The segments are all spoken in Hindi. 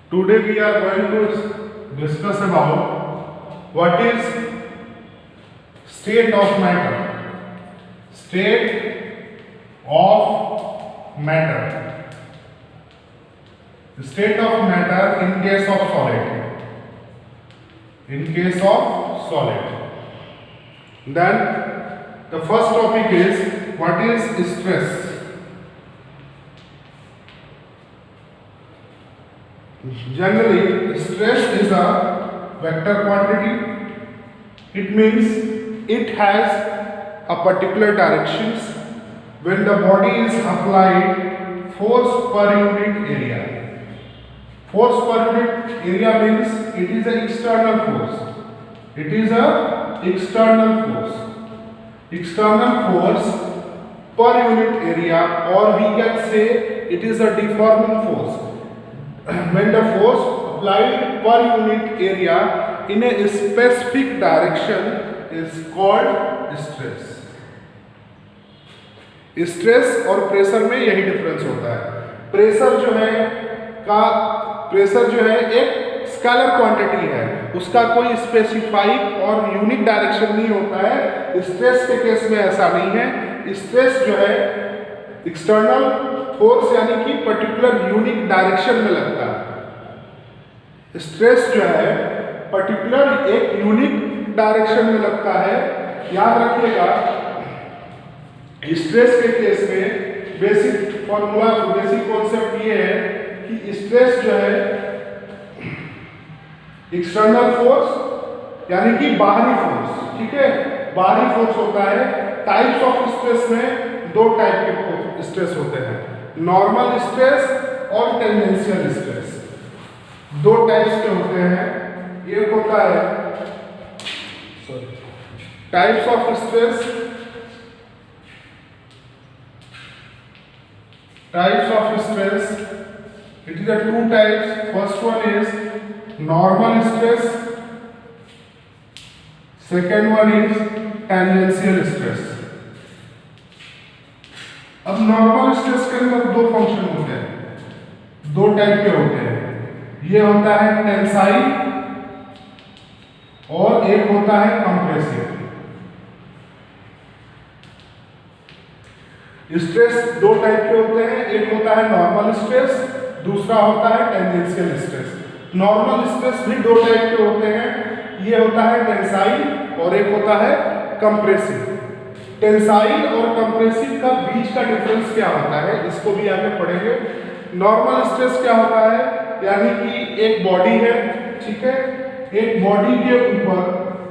Today we are going to discuss about what is state of matter. State of matter. The state of matter in case of solid. In case of solid. Then the first topic is what is stress. Generally, stress is a vector quantity. It means it has a particular directions. When the body is applied force per unit area. Force per unit area means it is an external force. It is a external force. External force per unit area, or we can say it is a deforming force. When the force applied per unit area in a specific direction is called stress. Stress और प्रेशर में यही डिफरेंस होता है. प्रेशर जो है एक स्केलर क्वांटिटी है, उसका कोई स्पेसिफाइड और यूनिक डायरेक्शन नहीं होता है. स्ट्रेस के केस में ऐसा नहीं है. स्ट्रेस जो है एक्सटर्नल फोर्स यानी कि पर्टिकुलर यूनिक डायरेक्शन में लगता है. स्ट्रेस जो है पर्टिकुलर एक यूनिक डायरेक्शन में लगता है. याद रखिएगा, स्ट्रेस के केस में बेसिक फॉर्मूला, बेसिक कॉन्सेप्ट ये है कि स्ट्रेस जो है एक्सटर्नल फोर्स यानी कि बाहरी फोर्स, ठीक है, बाहरी फोर्स होता है. टाइप्स ऑफ स्ट्रेस में दो टाइप के स्ट्रेस होते हैं, नॉर्मल स्ट्रेस और टेंजेंशियल स्ट्रेस. दो टाइप्स के होते हैं. एक होता है types of stress. Types of stress, it is a two types. First one is normal stress, second one is tangential stress. अब नॉर्मल स्ट्रेस के अंदर दो फंक्शन होते हैं, दो टाइप के होते हैं. ये होता है टेंसाइल और एक होता है कंप्रेसिव. स्ट्रेस दो टाइप के होते हैं, एक होता है नॉर्मल स्ट्रेस, दूसरा होता है टेंजेंशियल स्ट्रेस. नॉर्मल स्ट्रेस भी दो टाइप के होते हैं, ये होता है टेंसाइल और एक होता है कंप्रेसिव. टेंसाइल और कंप्रेसिव का बीच का डिफरेंस क्या होता है, इसको भी आगे पढ़ेंगे. नॉर्मल स्ट्रेस क्या होता है, यानी कि एक बॉडी है, ठीक है, एक बॉडी के ऊपर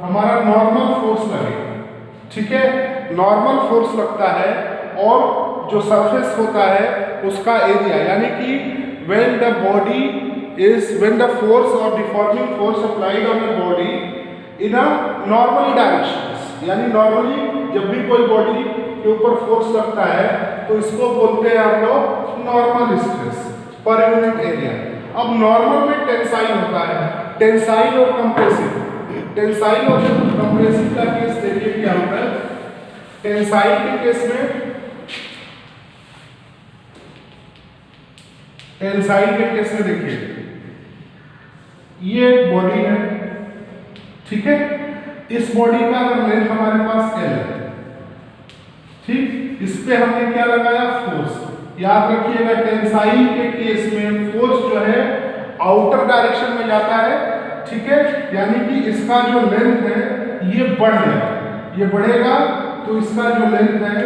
हमारा नॉर्मल फोर्स लगेगा, ठीक है, नॉर्मल फोर्स लगता है और जो सरफेस होता है उसका एरिया, यानी कि when the force or deforming force applied on a body in a normal directions, यानी नॉर्मली जब भी कोई बॉडी के ऊपर फोर्स लगता है तो इसको बोलते हैं हम लोग normal stress per unit area. अब नॉर्मल में टेंसाइल होता है, टेंसाइल और कंप्रेसिव. टेंसाइल और कंप्रेसिव का केस देखिए क्या होता है. टेंसाइल के केस में, टेंसाइल के केस में देखिए, ये एक बॉडी है, ठीक है, इस बॉडी का अगर लेंथ हमारे पास L है, ठीक, इस पे हमने क्या लगाया, फोर्स. याद रखिएगा टेंसाइल के केस में फोर्स जो है आउटर डायरेक्शन में जाता है, ठीक है, यानी कि इसका जो लेंथ है ये बढ़ जाएगा, ये बढ़ेगा तो इसका जो लेंथ है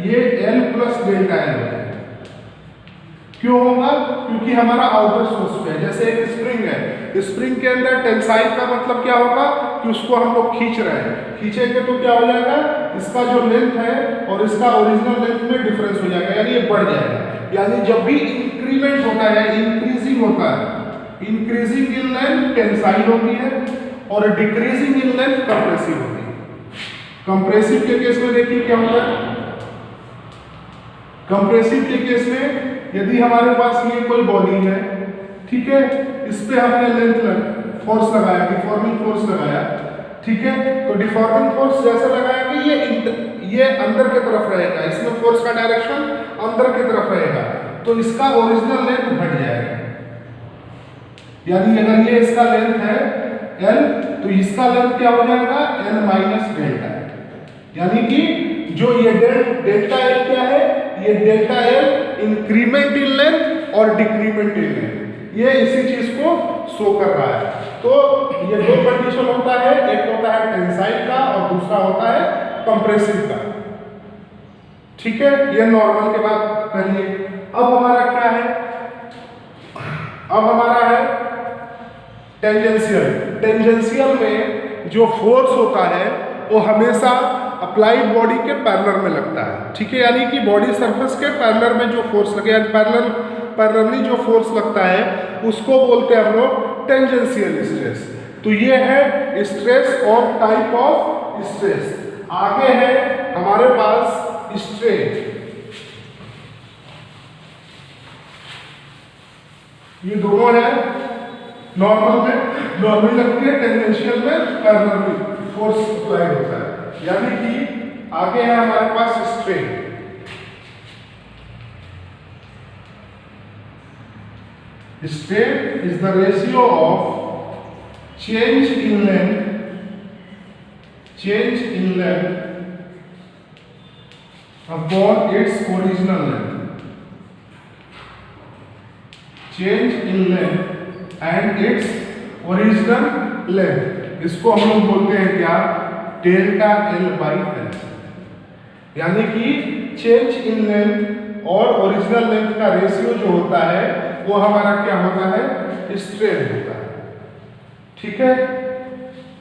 ये L प्लस डेल्टा L होगा. क्यों होगा, क्योंकि हमारा आउटर सोर्स पे है. जैसे एक स्प्रिंग है, स्प्रिंग के अंदर टेंसाइल का मतलब क्या होगा कि उसको हम लोग खींच रहे हैं, खींचेंगे तो क्या हो जाएगा, इसका जो लेंथ है और इसका ओरिजिनल लेंथ में डिफरेंस हो जाएगा, यानी ये बढ़ जाएगा. यानी जब भी इंक्रीमेंट होता है, इंक्रीजिंग होता है, इंक्रीजिंग इन लेंथ टेंसाइल होती है और डिक्रीजिंग इन लेंथ कंप्रेसिव होती है. कंप्रेसिव के केस में देखिए क्या होता है. कंप्रेसिव के केस में यदि हमारे पास ये कोई बॉडी है, ठीक है, इस पे हमने लेंथ फोर्स लगाया, डिफॉर्मिंग फोर्स लगाया, ठीक है, तो डिफॉर्मिंग फोर्स जैसे लगाया कि ये अंदर की तरफ रहेगा, इसमें फोर्स का डायरेक्शन अंदर की तरफ रहेगा, तो इसका ओरिजिनल लेंथ घट जाएगा. यानी अगर ये इसका लेंथ है L, तो इसका लेंथ क्या हो जाएगा L माइनस डेल्टा L। यानी कि जो ये डेल्टा L क्या है, ये delta L increment in length और डिक्रीमेंट इन लेंथ, ये इसी चीज को शो कर रहा है। तो ये दो कंडीशन होता है, एक होता है टेंसाइल का और दूसरा होता है कंप्रेसिव का। ठीक है, ये नॉर्मल के बाद करिए। अब हमारा क्या है, अब हमारा है टेंजेंशियल। टेंजेंशियल में जो फोर्स होता है वो हमेशा अप्लाइड बॉडी के पैरेलल में लगता है। ठीक है, यानी कि बॉडी सरफेस के पैरेलल में जो फोर्स लगे, पैरेलली जो फोर्स लगता है उसको बोलते हैं हम लोग टेंजेंशियल स्ट्रेस। तो ये है स्ट्रेस और टाइप ऑफ स्ट्रेस। आगे है हमारे पास स्ट्रेन। ये दोनों है नॉर्मल में, नॉर्मल लगती है, टेंजेंशियल में पैरेलल फोर्स अप्लाइड होता है। यानी कि आगे है हमारे पास strain. Strain is the ratio of change in length upon its original length. Change in length and its original length, इसको हम लोग बोलते हैं क्या, डेल्टा L बाई L। यानी कि चेंज इन लेंथ और ओरिजिनल लेंथ का रेशियो जो होता है वो हमारा क्या होता है, स्ट्रेन होता है। ठीक है,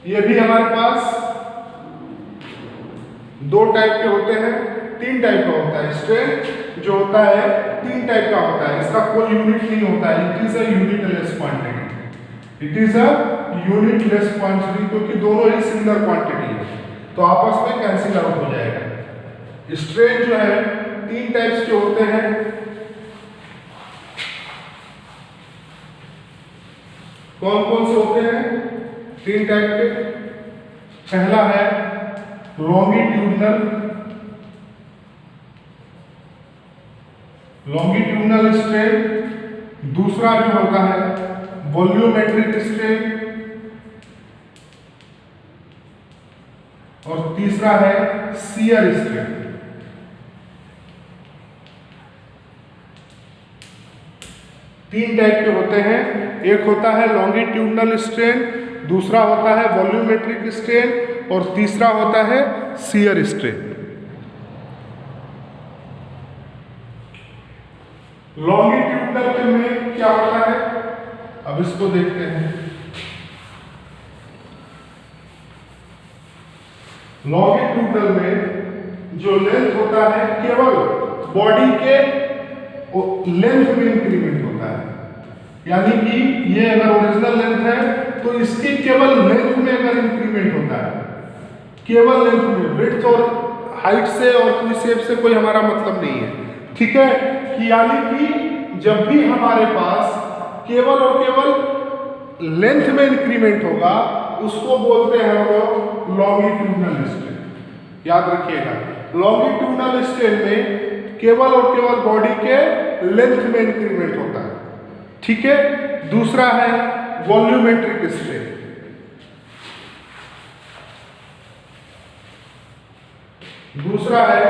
ये भी हमारे पास दो टाइप के होते हैं, तीन टाइप का होता है। स्ट्रेन जो होता है तीन टाइप का होता है, इसका कोई यूनिट नहीं होता है। It is a unitless quantity, it is a unitless quantity, क्योंकि दोनों ही सिंगल क्वांटिटी है तो आपस में कैंसिल आउट हो जाएगा। स्ट्रेन जो है तीन टाइप्स के होते हैं। कौन कौन से होते हैं तीन टाइप के? पहला है लॉन्गिट्यूडनल स्ट्रेन, दूसरा जो होता है वॉल्यूमेट्रिक स्ट्रेन, और तीसरा है शियर स्ट्रेन। तीन टाइप के होते हैं, एक होता है लॉन्गिट्यूडनल स्ट्रेन, दूसरा होता है वॉल्यूमेट्रिक स्ट्रेन और तीसरा होता है शियर स्ट्रेन। लॉन्गिट्यूडनल में क्या होता है, अब इसको देखते हैं। लॉन्गिट्यूडनल में जो लेंथ होता है केवल बॉडी के लेंथ में इंक्रीमेंट होता है। यानी कि ये अगर ओरिजिनल लेंथ है तो इसकी केवल लेंथ में अगर इंक्रीमेंट होता है, केवल लेंथ में, विड्थ और हाइट से और कोई शेप से कोई हमारा मतलब नहीं है। ठीक है, कि यानी कि जब भी हमारे पास केवल और केवल लेंथ में इंक्रीमेंट होगा उसको बोलते हैं हम लोग लॉन्गिट्यूडनल स्ट्रेन। याद रखिएगा, लॉन्गिट्यूडनल स्ट्रेन में केवल और केवल बॉडी के लेंथ में इंक्रीमेंट होता है। ठीक है, दूसरा है वॉल्यूमेट्रिक स्ट्रेन। दूसरा है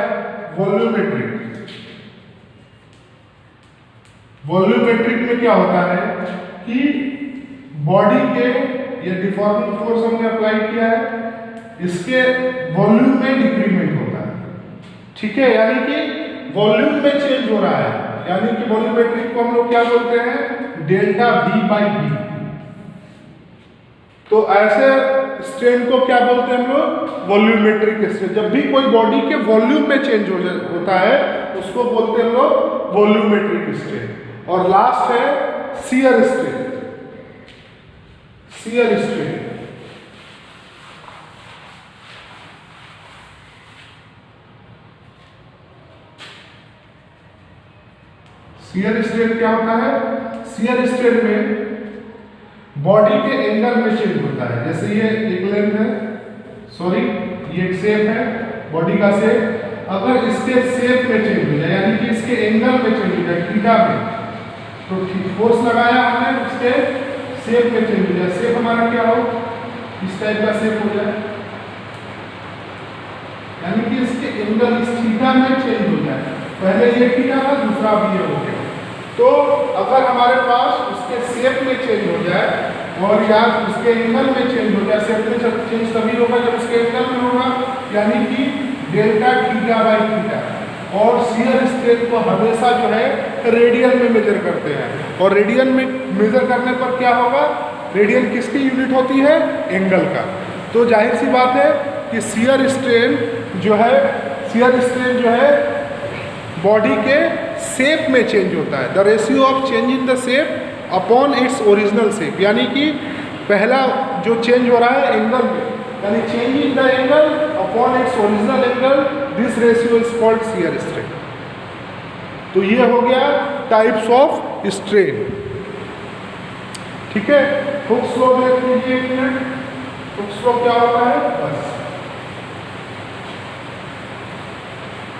वॉल्यूमेट्रिक। वॉल्यूमेट्रिक में क्या होता है कि बॉडी के, ये डिफॉर्मिंग फोर्स हमने अप्लाई किया है, इसके वॉल्यूम में डिक्रीमेंट होता है। ठीक है, यानी कि वॉल्यूम में चेंज हो रहा है, यानी कि वॉल्यूमेट्रिक को हम लोग क्या बोलते हैं, डेल्टा V बाई V। तो ऐसे स्ट्रेन को क्या बोलते हैं हम लोग, वॉल्यूमेट्रिक स्ट्रेन। जब भी कोई बॉडी के वॉल्यूम में चेंज होता है उसको बोलते हैं हम लोग वॉल्यूमेट्रिक स्ट्रेन। और लास्ट है shear strain. Shear strain shear strain क्या होता है, शियर स्ट्रेन में बॉडी के एंगल में चेंज होता है। जैसे ये एक लेंथ है, सॉरी ये एक शेप है, बॉडी का शेप, अगर इसके शेप में चेंज हो जाए, यानी कि इसके एंगल में चेंज हो जाए, थीटा में, तो फोर्स लगाया हमने उसके शेप में चेंज हो जाए। शेप हमारा क्या हो, इस टाइप का शेप हो जाए, यानी कि इसके एंगल इस थीटा में चेंज हो जाए। पहले ये थीटा था, दूसरा भी ये हो गया। तो अगर हमारे पास उसके शेप में चेंज हो जाए और या उसके एंगल में चेंज हो जाए, शेप में चेंज तभी होगा जब उसके एंगल में होगा, यानी कि डेल्टा थीटा बाई थीटा। और शियर स्ट्रेन को हमेशा जो है रेडियन में मेजर करते हैं, और रेडियन में मेजर करने पर क्या होगा, रेडियन किसकी यूनिट होती है, एंगल का। तो जाहिर सी बात है कि शियर स्ट्रेन जो है बॉडी के शेप में चेंज होता है। The ratio of change in the shape upon its original shape, यानी कि पहला जो चेंज हो रहा है एंगल में, यानी change in the angle upon its original angle, this ratio is called shear strain. तो ये हो गया टाइप्स ऑफ स्ट्रेन। ठीक है, हुक्स लॉ देख लीजिए एक मिनट। हुक्स लॉ क्या होता है, बस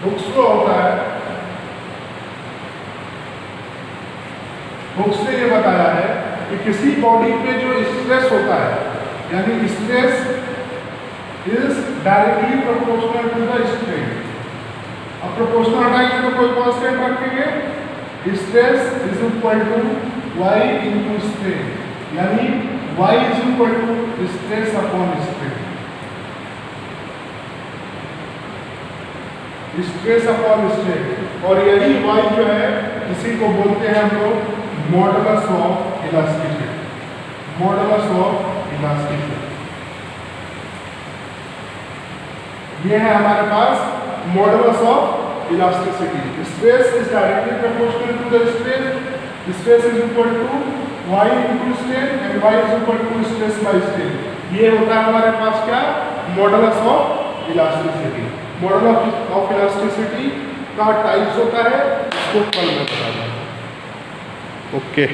हुक्स लॉ होता है, हुक्स ने ये बताया है कि किसी बॉडी पे जो स्ट्रेस होता है, यानी stress is directly proportional to the strain. अब प्रोपोर्शनल हटाएंगे तो कोई कांस्टेंट रखेंगे, stress is equal to Y into strain, यानी Y is equal to stress upon strain. Stress upon strain, और यही वाई जो है इसी को बोलते हैं हम लोग modulus of elasticity. Modulus of elasticity ये है हमारे पास modulus of elasticity. Stress is directly proportional to the strain, stress is equal to Y into strain and Y is equal to stress by strain. ये होता है हमारे पास क्या, modulus of elasticity. Modulus of elasticity का टाइप्स होता है, इसको कल मैं बता दूंगा। ओके।